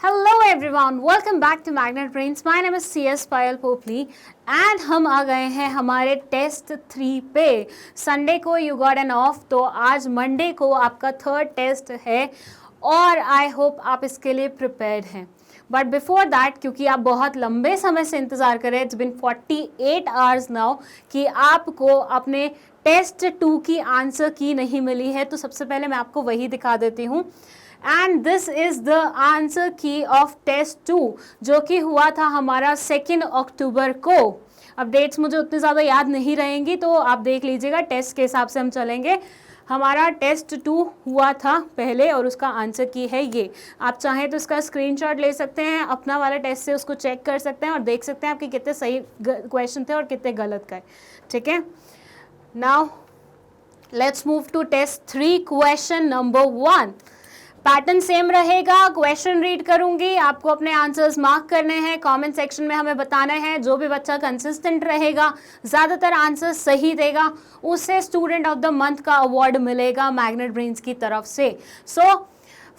Hello everyone, welcome back to Magnet Brains. My name is CS Payal Popli and हम आ गए हैं हमारे test 3 पे. संडे को यू गॉट एन ऑफ, तो आज मंडे को आपका थर्ड टेस्ट है और आई होप आप इसके लिए प्रिपेयर्ड हैं. बट बिफोर दैट, क्योंकि आप बहुत लंबे समय से इंतज़ार करें, इट्स बिन 48 आवर्स नाउ कि आपको अपने टेस्ट 2 की आंसर की नहीं मिली है, तो सबसे पहले मैं आपको वही दिखा देती हूँ. And this is the answer की ऑफ टेस्ट 2 जो कि हुआ था हमारा 2 अक्टूबर को. अब डेट्स मुझे उतनी ज़्यादा याद नहीं रहेंगी, तो आप देख लीजिएगा, टेस्ट के हिसाब से हम चलेंगे. हमारा टेस्ट 2 हुआ था पहले और उसका आंसर की है ये. आप चाहें तो इसका स्क्रीनशॉट ले सकते हैं, अपना वाला टेस्ट से उसको चेक कर सकते हैं और देख सकते हैं आपके कितने सही क्वेश्चन थे और कितने गलत का है. ठीक है, now let's move to test 3. Question number 1. Pattern same रहेगा. क्वेश्चन रीड करूंगी, आपको अपने आंसर्स मार्क करने हैं, कमेंट सेक्शन में हमें बताना है. जो भी बच्चा कंसिस्टेंट रहेगा, ज़्यादातर आंसर सही देगा, उसे स्टूडेंट ऑफ द मंथ का अवार्ड मिलेगा मैग्नेट ब्रेन्स की तरफ से. सो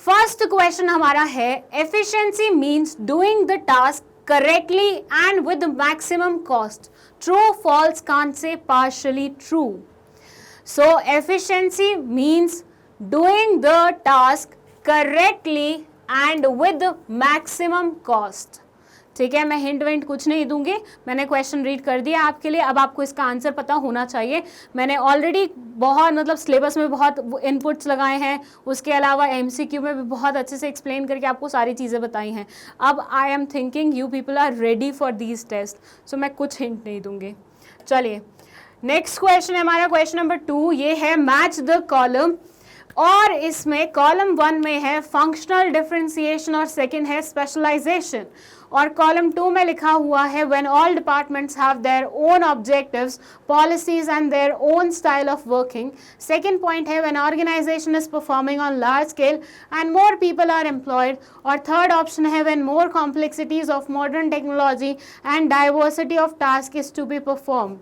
फर्स्ट क्वेश्चन हमारा है, efficiency means doing the task correctly and with maximum cost. True, false, can't say, partially true. So efficiency means doing the task correctly and with maximum cost. ठीक है, मैं hint विंट कुछ नहीं दूंगी, मैंने question read कर दिया आपके लिए. अब आपको इसका आंसर पता होना चाहिए. मैंने ऑलरेडी बहुत सिलेबस में बहुत इनपुट्स लगाए हैं, उसके अलावा एमसीक्यू में भी बहुत अच्छे से एक्सप्लेन करके आपको सारी चीज़ें बताई हैं. अब I am thinking you people are ready for these test, so मैं कुछ हिंट नहीं दूंगी. चलिए, नेक्स्ट क्वेश्चन है हमारा क्वेश्चन नंबर 2. ये है मैच द कॉलम, और इसमें कॉलम 1 में है फंक्शनल डिफरेंशिएशन और सेकंड है स्पेशलाइजेशन, और कॉलम 2 में लिखा हुआ है when all departments have their own objectives, policies and their own style of working. Second point है when organisation is performing on large scale and more people are employed. और third option है when more complexities of modern technology and diversity of task is to be performed.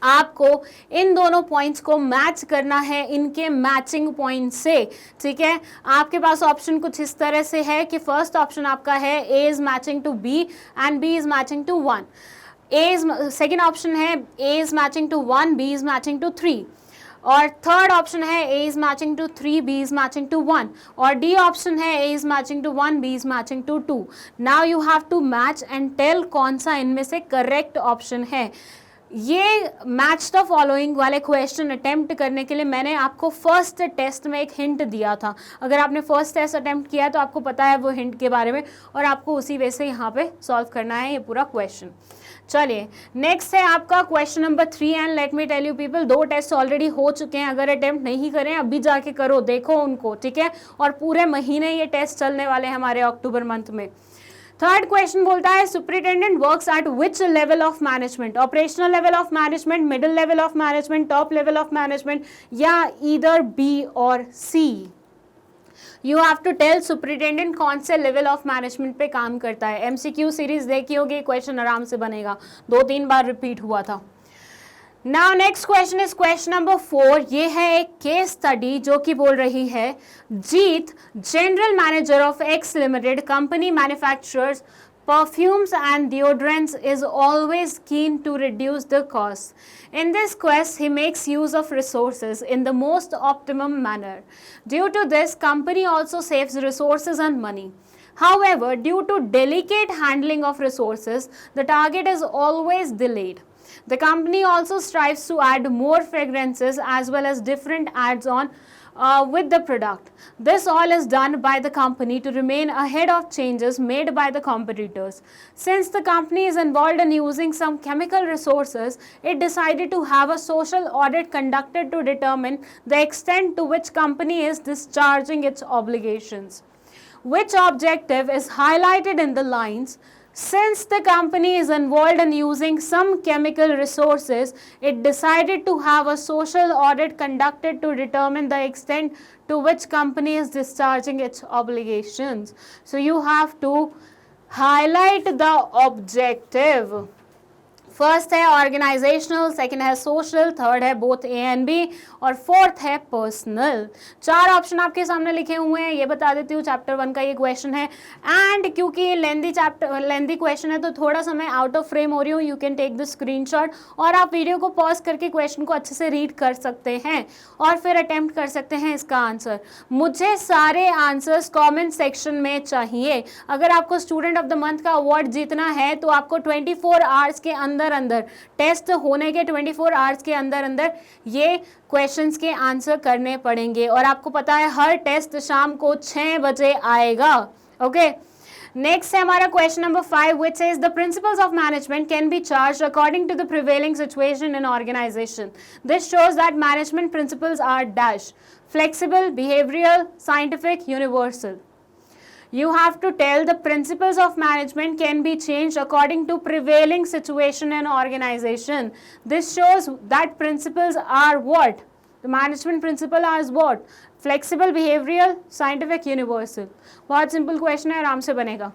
आपको इन दोनों points को match करना है इनके मैचिंग पॉइंट से. ठीक है, आपके पास ऑप्शन कुछ इस तरह से है कि फर्स्ट ऑप्शन आपका है A is matching to B and B is matching to 1. Second option है A is matching to 1, B is matching to 3. और थर्ड ऑप्शन है A is matching to 3, B is matching to 1. और D option है A is matching to 1, B is matching to 2. Now you have to match and tell कौन सा इनमें से correct option है. ये मैच द फॉलोइंग वाले क्वेश्चन अटेम्प्ट करने के लिए मैंने आपको फर्स्ट टेस्ट में एक हिंट दिया था. अगर आपने फर्स्ट टेस्ट अटेम्प्ट किया तो आपको पता है वो हिंट के बारे में, और आपको उसी वे से यहाँ पे सॉल्व करना है ये पूरा क्वेश्चन. चलिए, नेक्स्ट है आपका question number 3. And let me tell you people, 2 test already हो चुके हैं. अगर अटेम्प्ट नहीं करें अभी जाके करो, देखो उनको. ठीक है, और पूरे महीने ये टेस्ट चलने वाले हैं हमारे अक्टूबर मंथ में. थर्ड क्वेश्चन बोलता है superintendent works at which level of management. Operational level of management, middle level of management, top level of management, या ईदर बी और C. You have to tell superintendent कौन से level of management पे काम करता है. एमसीक्यू सीरीज देखी होगी, क्वेश्चन आराम से बनेगा, 2-3 बार रिपीट हुआ था. Now next question is question number 4. ये है एक केस स्टडी जो कि बोल रही है, Jeet general manager of X limited company manufacturers perfumes and deodorants is always keen to reduce the cost. In this quest, he makes use of resources in the most optimum manner. Due to this, company also saves resources and money. However, due to delicate handling of resources, the target is always delayed. The company also strives to add more fragrances as well as different ads-on with the product. This all is done by the company to remain ahead of changes made by the competitors. Since the company is involved in using some chemical resources, it decided to have a social audit conducted to determine the extent to which company is discharging its obligations. Which objective is highlighted in the lines? Since the company is involved in using some chemical resources, it decided to have a social audit conducted to determine the extent to which company is discharging its obligations. So you have to highlight the objective. First है organisational, second है social, third है both A and B और fourth है personal. 4 option आपके सामने लिखे हुए हैं, ये बता देती हूँ चैप्टर 1 का ये क्वेश्चन है। एंड क्योंकि लेंदी क्वेश्चन है तो थोड़ा सा मैं आउट ऑफ फ्रेम हो रही हूँ, you can take the screenshot और आप वीडियो को पॉज करके क्वेश्चन को अच्छे से रीड कर सकते हैं और फिर अटेम्प्ट कर सकते हैं इसका आंसर। मुझे सारे आंसर्स कॉमेंट सेक्शन में चाहिए। अगर आपको स्टूडेंट ऑफ द मंथ का अवार्ड जीतना है तो आपको 24 आवर्स के अंदर टेस्ट होने के 24 आवर्स के अंदर ये क्वेश्चंस के आंसर करने पड़ेंगे और आपको पता है हर टेस्ट शाम को 6 बजे आएगा। ओके, नेक्स्ट है हमारा question number 5 which says the principles of management can be charged according to the prevailing situation in organization. This shows that management principles are dash flexible, behavioral, scientific, universal. You have to tell the principles of management can be changed according to prevailing situation in organization. This shows that principles are what? The management principle are what? Flexible, behavioral, scientific, universal. बहुत simple question है, आराम से बनेगा।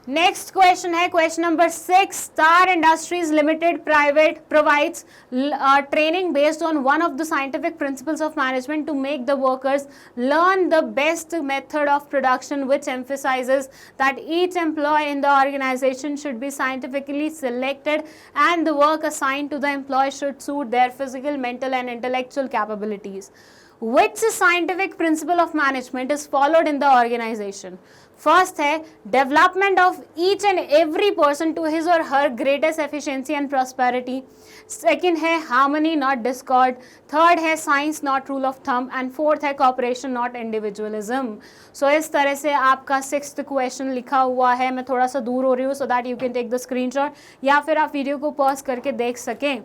Next question है question number 6 star industries limited private provides training based on one of the scientific principles of management to make the workers learn the best method of production which emphasizes that each employee in the organization should be scientifically selected and the work assigned to the employee should suit their physical, mental and intellectual capabilities. Which scientific principle of management is followed in the organization? First है development of each and every person to his or her greatest efficiency and prosperity. Second है harmony not discord. Third है science not rule of thumb and fourth है cooperation not individualism. So इस तरह से आपका 6th question लिखा हुआ है। मैं थोड़ा सा दूर हो रही हूँ so that you can take the screenshot या फिर आप वीडियो को पॉज करके देख सकें।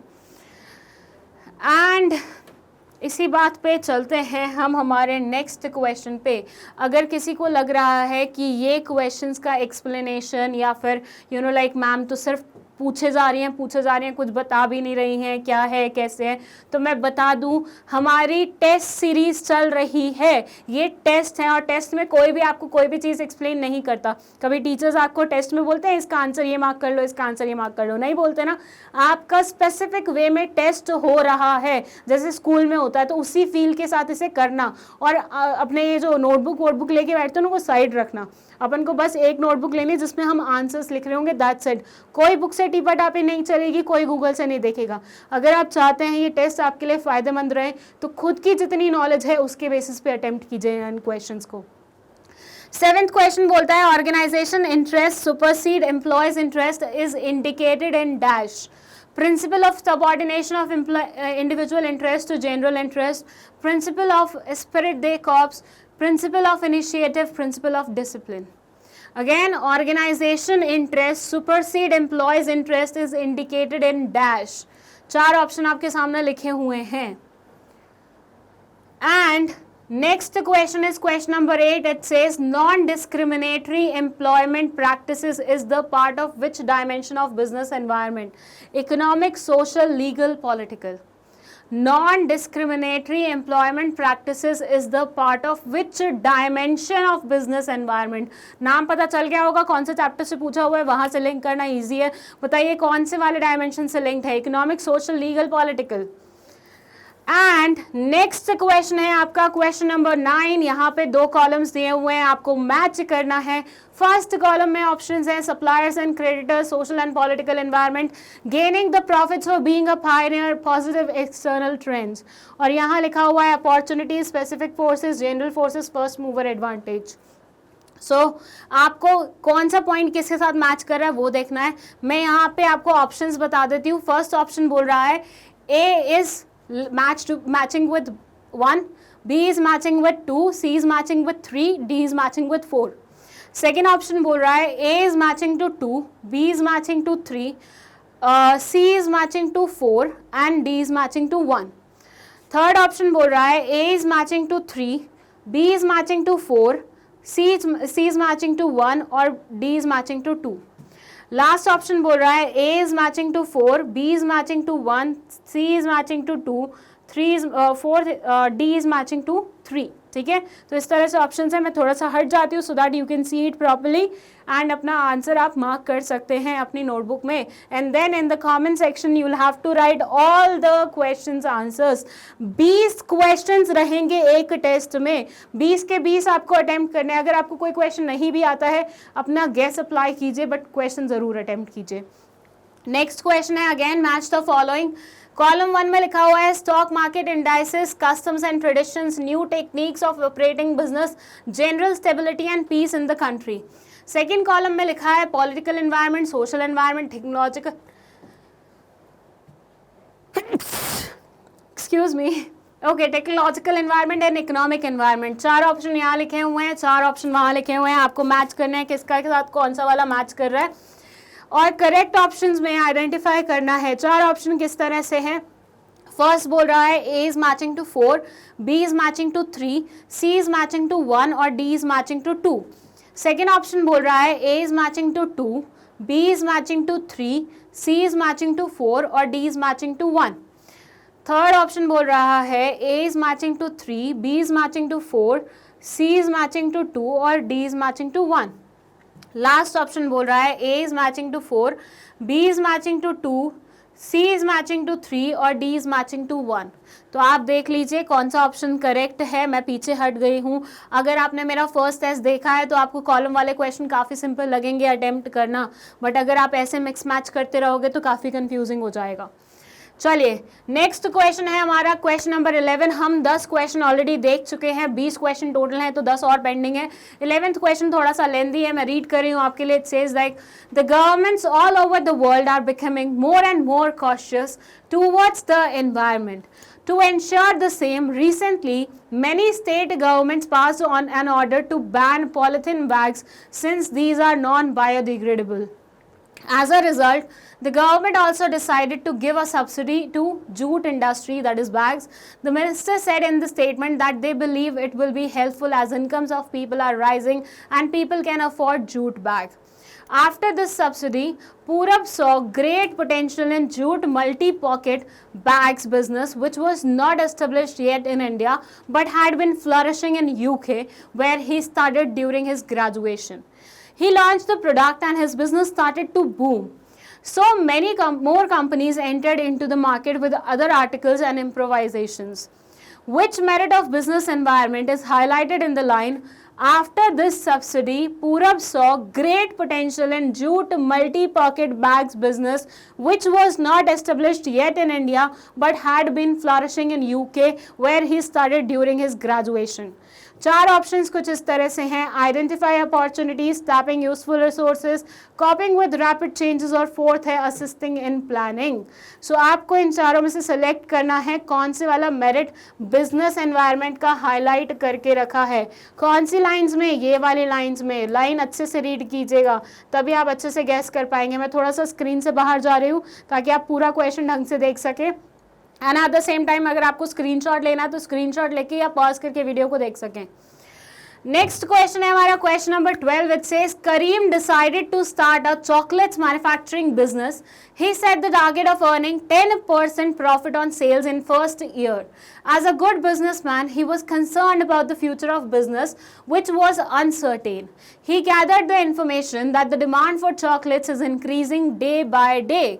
एंड इसी बात पे चलते हैं हम हमारे नेक्स्ट क्वेश्चन पे। अगर किसी को लग रहा है कि ये क्वेश्चंस का एक्सप्लेनेशन या फिर लाइक मैम तो सिर्फ पूछे जा रही हैं कुछ बता भी नहीं रही हैं क्या है कैसे है, तो मैं बता दूं हमारी टेस्ट सीरीज चल रही है। ये टेस्ट है और टेस्ट में कोई भी आपको कोई भी चीज़ एक्सप्लेन नहीं करता। कभी टीचर्स आपको टेस्ट में बोलते हैं इसका आंसर ये मार्क कर लो, इसका आंसर ये मार्क कर लो, नहीं बोलते ना। आपका स्पेसिफिक वे में टेस्ट हो रहा है जैसे स्कूल में होता है, तो उसी फील के साथ इसे करना और अपने ये जो नोटबुक लेके बैठते हो ना वो साइड रखना। अपन को बस एक नोटबुक लेनी जिसमें हम आंसर्स लिख रहे होंगे, दैट्स इट। कोई बुक से टिपा टापी नहीं चलेगी, कोई गूगल से नहीं देखेगा। अगर आप चाहते हैं ये टेस्ट आपके लिए फ़ायदेमंद रहे तो खुद की जितनी नॉलेज है उसके बेसिस पे अटेम्प्ट कीजिए इन क्वेश्चंस को। 7th क्वेश्चन बोलता है organization interest supersede employees interest is indicated in dash. Principle of subordination of individual interest to general interest, principle of esprit de corps, principle of initiative, principle of discipline. Again, organization interest supersede employees interest is indicated in dash. 4 option आपके सामने लिखे हुए हैं। And next question is question number 8. It says non-discriminatory employment practices is the part of which dimension of business environment? Economic, social, legal, political. Non-discriminatory employment practices is the part of which dimension of business environment? नाम पता चल गया होगा कौन से chapter से पूछा हुआ है, वहां से लिंक करना इजी है। बताइए कौन से वाले डायमेंशन से लिंक्ड है? Economic, social, legal, political. And next question है आपका क्वेश्चन नंबर 9। यहाँ पे 2 कॉलम्स दिए हुए हैं, आपको मैच करना है। फर्स्ट कॉलम में ऑप्शंस हैं suppliers and creditors, social and political environment, gaining the profits for being a pioneer, positive external trends, और यहाँ लिखा हुआ है opportunities, specific forces, general forces, first mover advantage. आपको कौन सा पॉइंट किसके साथ मैच कर रहा है वो देखना है। मैं यहाँ पे आपको ऑप्शंस बता देती हूँ। फर्स्ट ऑप्शन बोल रहा है A is matching with 1, B is matching with 2, C is matching with 3, D is matching with 4. Second option बोल रहा है A is matching to 2, B is matching to 3, C is matching to 4 and D is matching to 1. Third option बोल रहा है A is matching to 3, B is matching to 4, C is matching to 1 और D is matching to 2. Last option बोल रहा है A is matching to 4, B is matching to 1, C is matching to 2, 4 D is matching to 3। ठीक है। तो इस तरह से ऑप्शन है, मैं थोड़ा सा हट जाती हूँ so that you can see it properly and अपना आंसर आप मार्क कर सकते हैं अपनी नोटबुक में। And then in the comment section you will have to write all the questions answers. 20 questions रहेंगे एक टेस्ट में, 20 के 20 आपको अटेम्प्ट करने हैं। अगर आपको कोई क्वेश्चन नहीं भी आता है अपना गेस अप्लाई कीजिए, बट क्वेश्चन जरूर अटेम्प्ट कीजिए। नेक्स्ट क्वेश्चन है, again match the following. Column 1 में लिखा हुआ है stock market indices, customs and traditions, new techniques of operating business, general stability and peace in the country. Second column में लिखा है political environment, social environment, technological excuse me okay technological environment and economic environment. 4 option यहाँ लिखे हुए हैं, 4 option वहाँ लिखे हुए हैं। आपको मैच करना है किसका के साथ कौन सा वाला मैच कर रहा है और करेक्ट ऑप्शंस में आइडेंटिफाई करना है। 4 ऑप्शन किस तरह से हैं। फर्स्ट बोल रहा है A is matching to 4, B is matching to 3, C is matching to 1 और D is matching to 2। Second option बोल रहा है A is matching to 2, B is matching to 3, C is matching to 4 और D is matching to 1। Third option बोल रहा है A is matching to 3, B is matching to 4, C is matching to 2 और D is matching to 1। Last option बोल रहा है A is matching to 4, B is matching to 2, C is matching to 3 और D is matching to 1। तो आप देख लीजिए कौन सा ऑप्शन करेक्ट है। मैं पीछे हट गई हूँ। अगर आपने मेरा फर्स्ट टेस्ट देखा है तो आपको कॉलम वाले क्वेश्चन काफ़ी सिंपल लगेंगे अटेम्प्ट करना, बट अगर आप ऐसे मिक्स मैच करते रहोगे तो काफ़ी कंफ्यूजिंग हो जाएगा। चलिए नेक्स्ट क्वेश्चन है हमारा क्वेश्चन नंबर 11। हम 10 क्वेश्चन ऑलरेडी देख चुके हैं, 20 क्वेश्चन टोटल हैं तो 10 और पेंडिंग है। 11th क्वेश्चन थोड़ा सा लेंथी है, मैं रीड कर रही हूँ आपके लिए। It says like the governments all over the world are becoming more and more cautious towards the environment. To ensure the same, recently many state governments passed on an order to ban polythene bags since these are non-biodegradable. As a result, the government also decided to give a subsidy to jute industry, that is bags. The minister said in the statement that they believe it will be helpful as incomes of people are rising and people can afford jute bag. After this subsidy, Purab saw great potential in jute multi-pocket bags business, which was not established yet in India but had been flourishing in UK, where he studied during his graduation. He launched the product and his business started to boom. So many more companies entered into the market with other articles and improvisations. Which merit of business environment is highlighted in the line, after this subsidy, Purab saw great potential in jute multi-pocket bags business, which was not established yet in India but had been flourishing in UK, where he studied during his graduation. 4 options कुछ इस तरह से हैं। Identify opportunities, tapping useful resources, कॉपिंग with rapid changes और fourth है assisting in planning. सो आपको इन चारों में से सेलेक्ट करना है कौन से वाला मेरिट बिजनेस एनवायरनमेंट का हाईलाइट करके रखा है। कौन सी लाइंस में, ये वाली लाइंस में। लाइन अच्छे से रीड कीजिएगा तभी आप अच्छे से गैस कर पाएंगे। मैं थोड़ा सा स्क्रीन से बाहर जा रही हूँ ताकि आप पूरा क्वेश्चन ढंग से देख सकें and at the same time अगर आपको स्क्रीनशॉट लेना है तो स्क्रीनशॉट लेके या पॉज करके वीडियो को देख सकें। नेक्स्ट क्वेश्चन है हमारा question number 12 which says Kareem decided to start a chocolates manufacturing business. He set the target of earning 10% profit on sales in first year. As a good businessman, he was concerned about the future of business, which was uncertain. He gathered the information that the demand for chocolates is increasing day by day.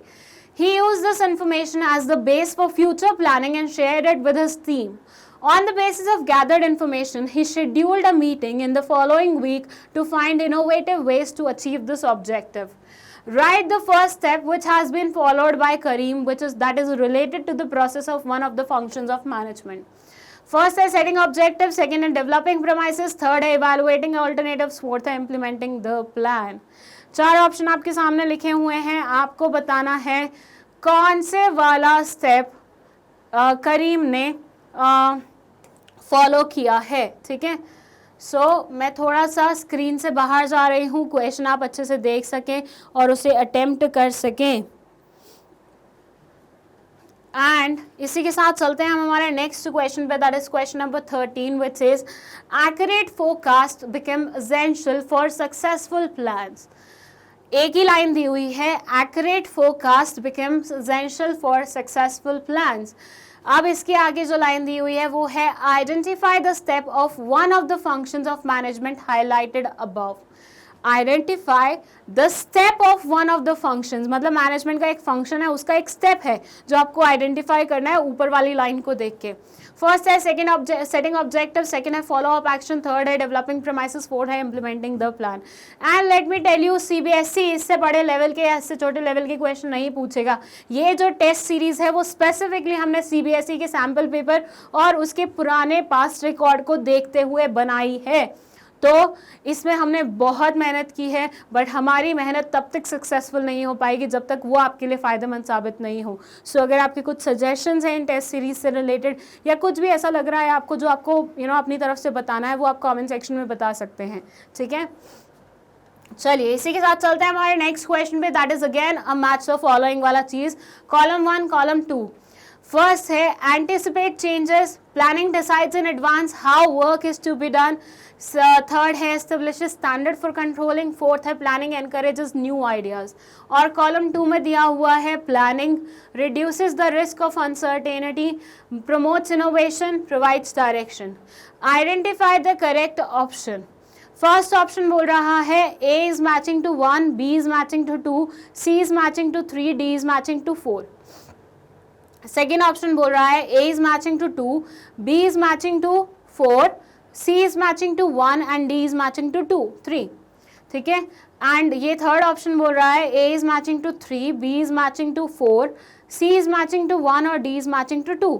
He used this information as the base for future planning and shared it with his team. On the basis of gathered information, he scheduled a meeting in the following week to find innovative ways to achieve this objective. Write the first step which has been followed by Kareem, that is related to the process of one of the functions of management. First है setting objectives, second है developing premises, third है evaluating alternatives, fourth है implementing the plan. 4 option आपके सामने लिखे हुए हैं, आपको बताना है कौन से वाला स्टेप करीम ने फॉलो किया है। ठीक है, सो मैं थोड़ा सा स्क्रीन से बाहर जा रही हूँ, क्वेश्चन आप अच्छे से देख सकें और उसे अटेम्प्ट कर सकें। एंड इसी के साथ चलते हैं हम हमारे नेक्स्ट क्वेश्चन पे, that is question number 13 which is accurate forecast become essential for successful plans. एक ही लाइन दी हुई है, accurate forecast becomes essential for successful plans. अब इसके आगे जो लाइन दी हुई है वो है identify the step of one of the functions of management highlighted above. Identify the step of one of the functions, मतलब मैनेजमेंट का एक फंक्शन है, उसका एक स्टेप है जो आपको आइडेंटिफाई करना है ऊपर वाली लाइन को देख के। फर्स्ट है सेटिंग ऑब्जेक्टिव, सेकंड है फॉलो अप एक्शन, थर्ड है डेवलपिंग प्रीमाइसेस, फोर्थ है implementing the plan. And let me tell you, CBSE इससे बड़े लेवल के या इससे छोटे लेवल के क्वेश्चन नहीं पूछेगा। ये जो टेस्ट सीरीज है वो स्पेसिफिकली हमने सीबीएसई के सैम्पल पेपर और उसके पुराने पास्ट रिकॉर्ड को देखते हुए बनाई है। तो इसमें हमने बहुत मेहनत की है, बट हमारी मेहनत तब तक सक्सेसफुल नहीं हो पाएगी जब तक वो आपके लिए फ़ायदेमंद साबित नहीं हो। सो अगर आपके कुछ सजेशंस हैं इन टेस्ट सीरीज से रिलेटेड या कुछ भी ऐसा लग रहा है आपको जो आपको अपनी तरफ से बताना है, वो आप कमेंट सेक्शन में बता सकते हैं, ठीक है। चलिए इसी के साथ चलते हैं हमारे नेक्स्ट क्वेश्चन पे, that is again a match the following वाला चीज़। Column 1 column 2। फर्स्ट है anticipate changes, planning decides in advance how work is to be done. Third है establishes standard for controlling. Fourth है प्लानिंग एनकरेजेस न्यू आइडियाज। और column 2 में दिया हुआ है planning reduces the risk of uncertainty, promotes innovation, provides direction. Identify the correct option. First option बोल रहा है A is matching to 1, B is matching to 2, C is matching to 3, D is matching to 4. Second option बोल रहा है A is matching to 2, B is matching to 4, C is matching to 1 and D is matching to 3. ठीक है। And ये third option बोल रहा है A is matching to 3, B is matching to 4, C is matching to 1 और D is matching to 2.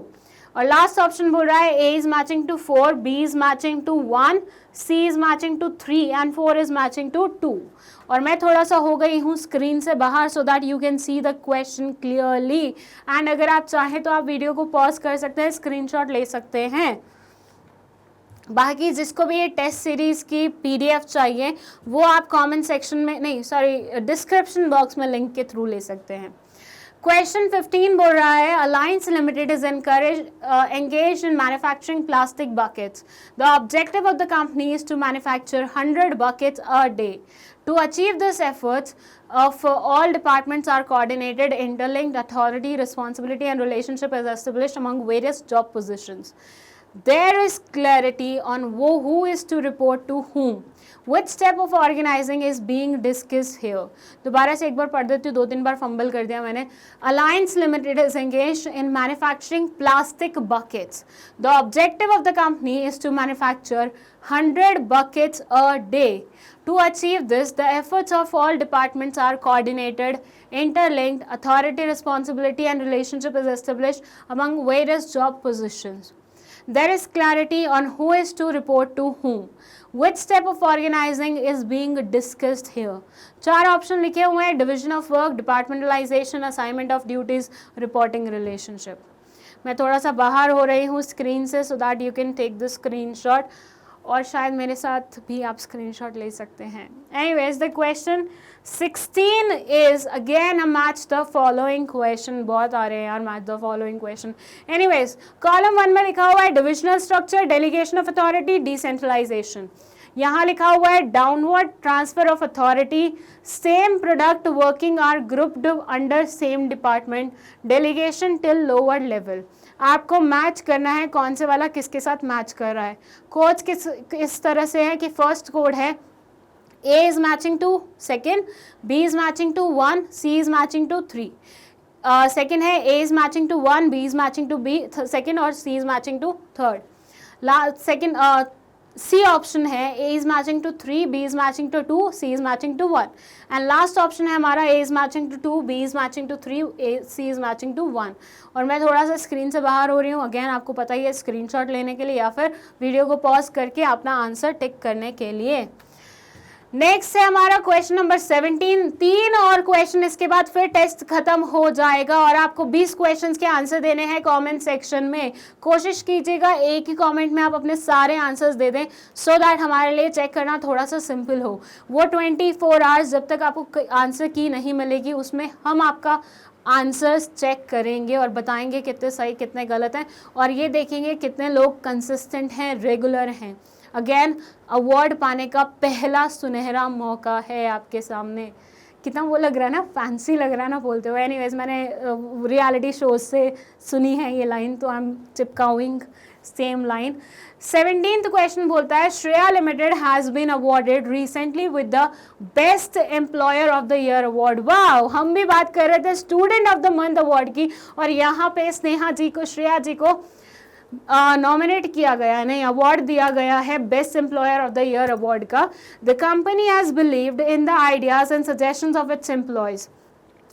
और last option बोल रहा है A is matching to 4, B is matching to 1, C is matching to 3 and 4 is matching to 2. और मैं थोड़ा सा हो गई हूँ स्क्रीन से बाहर सो that you can see the question clearly. And अगर आप चाहें तो आप वीडियो को पॉज कर सकते हैं, स्क्रीनशॉट ले सकते हैं। बाकी जिसको भी ये टेस्ट सीरीज की पीडीएफ चाहिए वो आप कमेंट सेक्शन में डिस्क्रिप्शन बॉक्स में लिंक के थ्रू ले सकते हैं। क्वेश्चन 15 बोल रहा है alliance limited is engaged in manufacturing plastic buckets. The objective of the company is to manufacture 100 buckets a day. To achieve this, efforts of all departments are coordinated, interlinked, authority, responsibility and relationship is established among various job positions. There is clarity on who is to report to whom. Which step of organizing is being discussed here? दोबारा से एक बार पढ़ देती हूँ, 2-3 बार fumble कर दिया मैंने। Alliance Limited is engaged in manufacturing plastic buckets. The objective of the company is to manufacture 100 buckets a day. To achieve this, the efforts of all departments are coordinated, interlinked, authority, responsibility and relationship is established among various job positions. There is clarity on who is to report to whom. Which step of organizing is being discussed here? 4 option लिखे हुए हैं, division of work, departmentalization, assignment of duties, reporting relationship. मैं थोड़ा सा बाहर हो रही हूँ स्क्रीन से so that you can take the screenshot, और शायद मेरे साथ भी आप स्क्रीनशॉट ले सकते हैं। Anyways the question 16 is again a match the following question. बहुत आ रहे हैं यार match the following question. Anyways column 1 में लिखा हुआ है divisional structure, delegation of authority, decentralization. यहाँ लिखा हुआ है downward transfer of authority, same product working are grouped under same department, delegation till lower level. आपको मैच करना है कौन से वाला किसके साथ मैच कर रहा है। कोड्स किस तरह से है कि फर्स्ट कोड है A is matching to second, B is matching to 1, C is matching to 3. Second है A is matching to 1, B is matching to B second और C is matching to third. Second C option है A is matching to 3, B is matching to 2, C is matching to 1. And last option है हमारा A is matching to 2, B is matching to 3, C is matching to 1. और मैं थोड़ा सा screen से बाहर हो रही हूँ, अगेन आपको पता ही है स्क्रीनशॉट लेने के लिए या फिर वीडियो को पॉज करके अपना आंसर टिक करने के लिए। नेक्स्ट है हमारा क्वेश्चन नंबर 17। 3 और क्वेश्चन इसके बाद फिर टेस्ट खत्म हो जाएगा और आपको 20 क्वेश्चंस के आंसर देने हैं कमेंट सेक्शन में। कोशिश कीजिएगा एक ही कमेंट में आप अपने सारे आंसर्स दे दें सो दैट हमारे लिए चेक करना थोड़ा सा सिंपल हो। वो 24 आवर्स जब तक आपको आंसर की नहीं मिलेगी उसमें हम आपका आंसर्स चेक करेंगे और बताएंगे कितने सही कितने गलत हैं, और ये देखेंगे कितने लोग कंसिस्टेंट हैं, रेगुलर हैं। अगेन अवार्ड पाने का पहला सुनहरा मौका है आपके सामने कितना वो लग रहा है ना, फैंसी लग रहा है ना बोलते हुए। एनीवेज, मैंने रियलिटी शोज से सुनी है ये लाइन, तो आई एम चिपकाउइंग सेम लाइन। 17th क्वेश्चन बोलता है Shreya limited has been awarded recently with the best employer of the year award. Wow, हम भी बात कर रहे थे student of the month award की, और यहाँ पे स्नेहा जी को, श्रेया जी को नॉमिनेट किया गया, नहीं अवार्ड दिया गया है best employer of the year award का। The company has believed in the ideas and suggestions of its employees.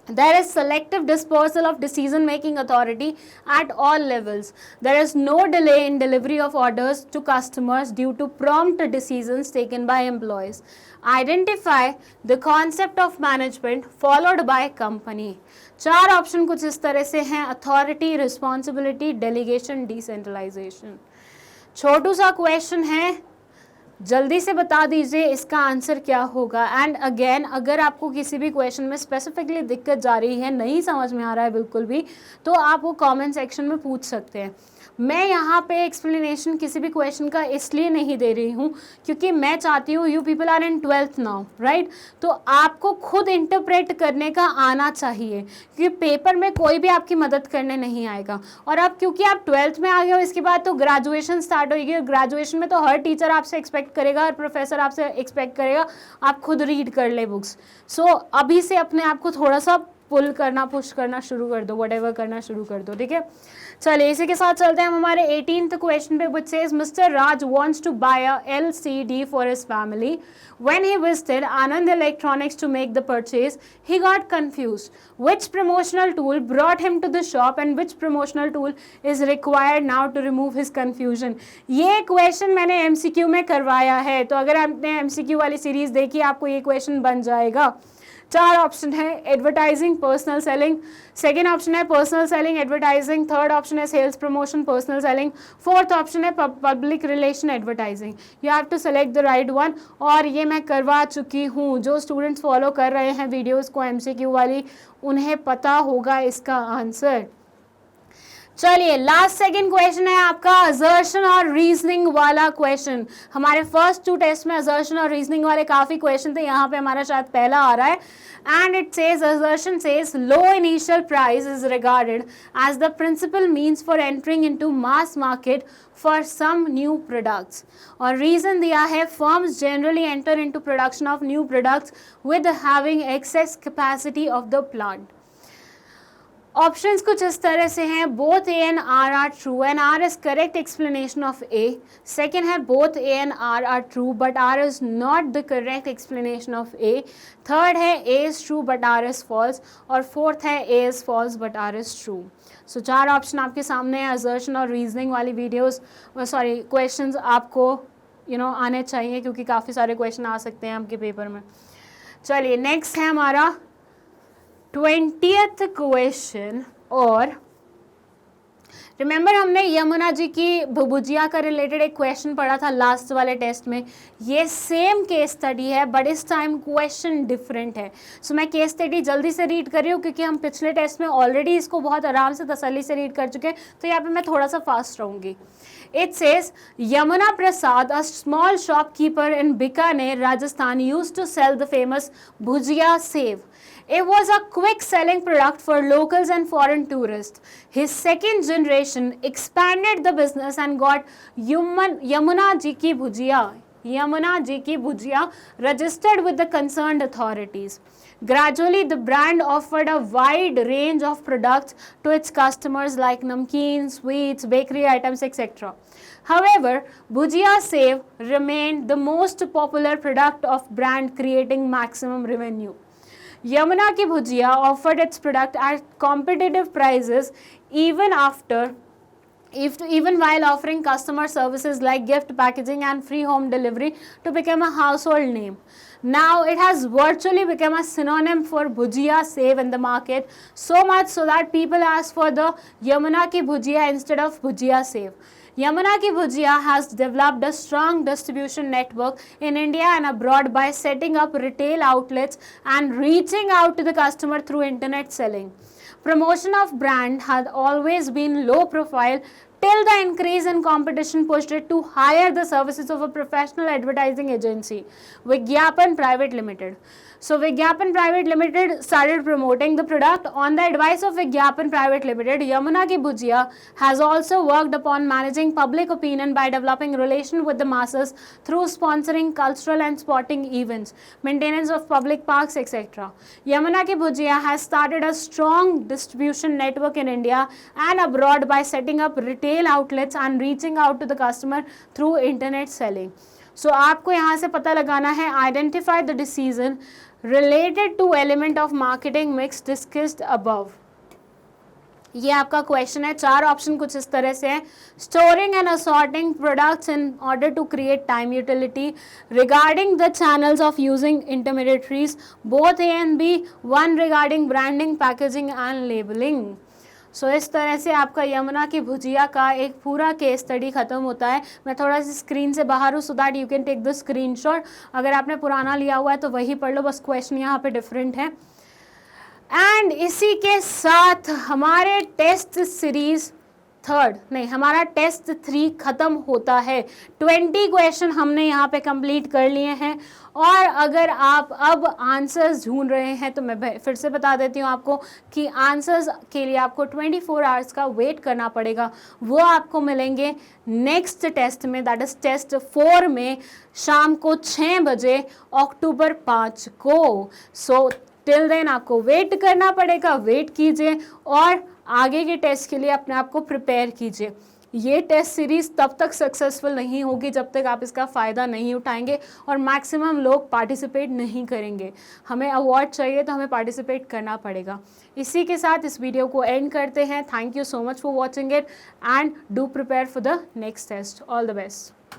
There is selective dispersal of decision-making authority at all levels. There is no delay in delivery of orders to customers due to prompt decisions taken by employees. Identify the concept of management followed by company. 4 option कुछ इस तरह से हैं: authority, responsibility, delegation, decentralisation. छोटू सा question है, जल्दी से बता दीजिए इसका आंसर क्या होगा। एंड अगेन, अगर आपको किसी भी क्वेश्चन में स्पेसिफिकली दिक्कत जा रही है, नहीं समझ में आ रहा है बिल्कुल भी, तो आप वो कमेंट सेक्शन में पूछ सकते हैं। मैं यहाँ पे एक्सप्लेनेशन किसी भी क्वेश्चन का इसलिए नहीं दे रही हूँ क्योंकि मैं चाहती हूँ you people are in 12th now, right? तो आपको खुद इंटरप्रेट करने का आना चाहिए, क्योंकि पेपर में कोई भी आपकी मदद करने नहीं आएगा। और अब क्योंकि आप 12th में आ गए हो, इसके बाद तो ग्रेजुएशन स्टार्ट होगी, और ग्रेजुएशन में तो हर टीचर आपसे एक्सपेक्ट करेगा, हर प्रोफेसर आपसे एक्सपेक्ट करेगा आप खुद रीड कर ले बुक्स। सो अभी से अपने आप को थोड़ा सा पुल करना, पुश करना शुरू कर दो, व्हाटएवर करना शुरू कर दो, ठीक है? चलिए इसी के साथ चलते हैं हम हमारे 18th क्वेश्चन पे, which says Mr. Raj wants to buy a LCD for his family. When he visited Anand Electronics to make the purchase, he got confused. Which promotional tool brought him to the shop and which promotional tool is required now to remove his confusion? ये question मैंने MCQ में करवाया है, तो अगर आपने MCQ वाली series देखी आपको ये क्वेश्चन बन जाएगा। 4 ऑप्शन है: advertising, personal selling, second option है personal selling, advertising, third option है sales promotion, personal selling, fourth option है public relation advertising. You have to select the right one. और ये मैं करवा चुकी हूँ, जो स्टूडेंट्स फॉलो कर रहे हैं वीडियोज़ को MCQ वाली, उन्हें पता होगा इसका आंसर। चलिए लास्ट सेकंड क्वेश्चन है आपका असर्शन और रीजनिंग वाला क्वेश्चन। हमारे फर्स्ट 2 टेस्ट में असर्शन और रीजनिंग वाले काफी क्वेश्चन थे, यहाँ पे हमारा शायद पहला आ रहा है। And it says, assertion says low initial price is regarded as the principal means for entering into mass market for some new products. और रीजन दिया है, firms generally enter into production of new products with having excess capacity of the plant. Options कुछ इस तरह से हैं: both A and R are true and R is correct explanation of A. Second है both A and R are true but R is not the correct explanation of A. Third है A is true but R is false. और fourth है A is false but R is true. So 4 option आपके सामने है। Assertion और reasoning वाली videos, sorry questions आपको आने चाहिए, क्योंकि काफ़ी सारे क्वेश्चन आ सकते हैं आपके पेपर में। चलिए नेक्स्ट है हमारा 20th क्वेश्चन। और रिमेंबर हमने यमुना जी की भुजिया का रिलेटेड एक क्वेश्चन पढ़ा था लास्ट वाले टेस्ट में। ये सेम केस स्टडी है बट इस टाइम क्वेश्चन डिफरेंट है। सो मैं केस स्टडी जल्दी से रीड कर रही हूँ क्योंकि हम पिछले टेस्ट में ऑलरेडी इसको बहुत आराम से तसल्ली से रीड कर चुके हैं, तो यहाँ पे मैं थोड़ा सा फास्ट रहूँगी। It says, Yamuna Prasad, a small shopkeeper in Bikaner, Rajasthan, used to sell the famous Bhujia Sev. It was a quick-selling product for locals and foreign tourists. His second generation expanded the business and got Yamuna Ji Ki Bhujia registered with the concerned authorities. Gradually, the brand offered a wide range of products to its customers like namkeen, sweets, bakery items, etc. However, Bhujia Sev remained the most popular product of brand, creating maximum revenue. Yamuna Ki Bhujia offered its product at competitive prices even while offering customer services like gift packaging and free home delivery to become a household name. Now it has virtually become a synonym for Bhujia Sev in the market, so much so that people ask for the Yamuna Ki Bhujia instead of Bhujia Sev. Yamuna Ki Bhujia has developed a strong distribution network in India and abroad by setting up retail outlets and reaching out to the customer through internet selling. Promotion of brand had always been low profile till the increase in competition pushed it to hire the services of a professional advertising agency, Vigyapan Private Limited. So Vigyaapan Private Limited started promoting the product. On the advice of Vigyaapan Private Limited, Yamuna Ki Bhujia has also worked upon managing public opinion by developing relation with the masses through sponsoring cultural and sporting events, maintenance of public parks, etc. Yamuna Ki Bhujia has started a strong distribution network in India and abroad by setting up retail outlets and reaching out to the customer through internet selling. So आपको यहाँ से पता लगाना है, identify the decision related to element of marketing mix discussed above. ये आपका question है. 4 option कुछ इस तरह से है. Storing and assorting products in order to create time utility, regarding the channels of using intermediaries, both A and B, 1 regarding branding, packaging and labelling. So इस तरह से आपका यमुना की भुजिया का एक पूरा केस स्टडी खत्म होता है. मैं थोड़ा सा स्क्रीन से बाहर हूँ so that you can take the screenshot. अगर आपने पुराना लिया हुआ है तो वही पढ़ लो, बस क्वेश्चन यहाँ पे डिफरेंट है. एंड इसी के साथ हमारे टेस्ट सीरीज हमारा टेस्ट 3 खत्म होता है. 20 क्वेश्चन हमने यहाँ पे कंप्लीट कर लिए हैं. और अगर आप अब आंसर्स ढूंढ रहे हैं तो मैं फिर से बता देती हूँ आपको कि आंसर्स के लिए आपको 24 आवर्स का वेट करना पड़ेगा. वो आपको मिलेंगे नेक्स्ट टेस्ट में, दैट इज टेस्ट 4 में, शाम को 6 बजे अक्टूबर 5 को. सो टिल देन आपको वेट करना पड़ेगा. वेट कीजिए और आगे के टेस्ट के लिए अपने आप को प्रिपेयर कीजिए. ये टेस्ट सीरीज़ तब तक सक्सेसफुल नहीं होगी जब तक आप इसका फ़ायदा नहीं उठाएंगे और मैक्सिमम लोग पार्टिसिपेट नहीं करेंगे. हमें अवार्ड चाहिए तो हमें पार्टिसिपेट करना पड़ेगा. इसी के साथ इस वीडियो को एंड करते हैं. Thank you so much for watching it and do prepare for the next test. All the best.